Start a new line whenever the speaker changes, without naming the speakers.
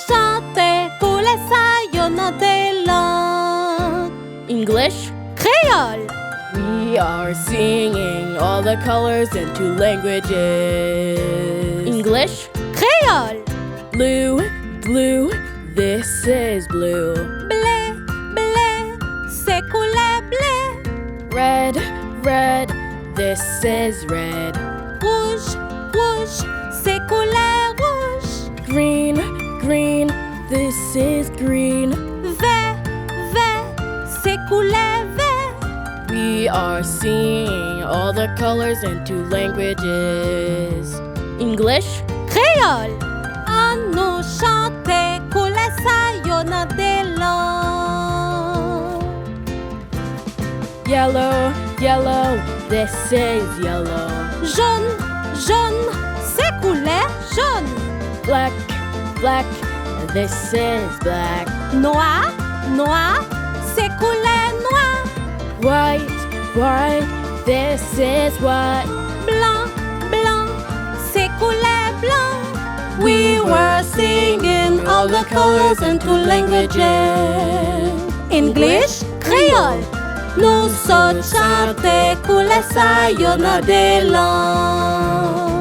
chantait Koulè saillonnant des langues.
English,
Créole.
we are singing all the colors into languages. English,
Créole.
blue, blue, this is blue.
Blé, blé, c'est Koulè blé.
Red, red, this is red.
Rouge, rouge, c'est Koulè rouge.
Green, green, this is green.
Vert, vert, c'est Koulè vert.
We are singing all the colors into languages. English,
Créole. On nous chantait Koulè saillonnant des langues.
yellow, yellow, this is yellow.
Jaune, jaune, c'est Koulè jaune.
Black, black, this is black.
Noir, noir, c'est Koulè noir.
White, white, this is white.
Blanc, blanc, c'est Koulè blanc. We were singing all the colors into languages. English, Creole. Nous autres chantait Koulè saillonnant des langues.